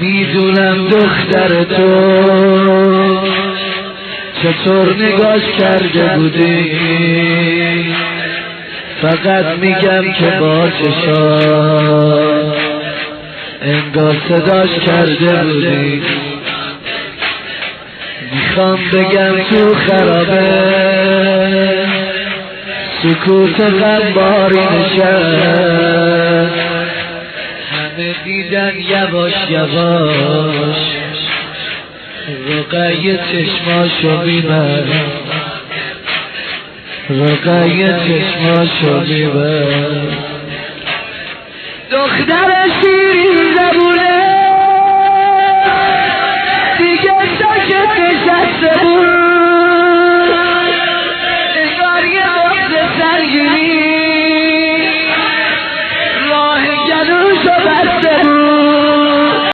نمیدونم دختر تو چطور نگاش کرده بودی، فقط میگم که با چشات انگار صداش کرده بودی. میخوام بگم تو خرابه سکوت غمباری نشست، همه دیدن یواش یواش رقیه چشماشو میبر، رقیه چشماشو میبر. دختر شیرین زبونه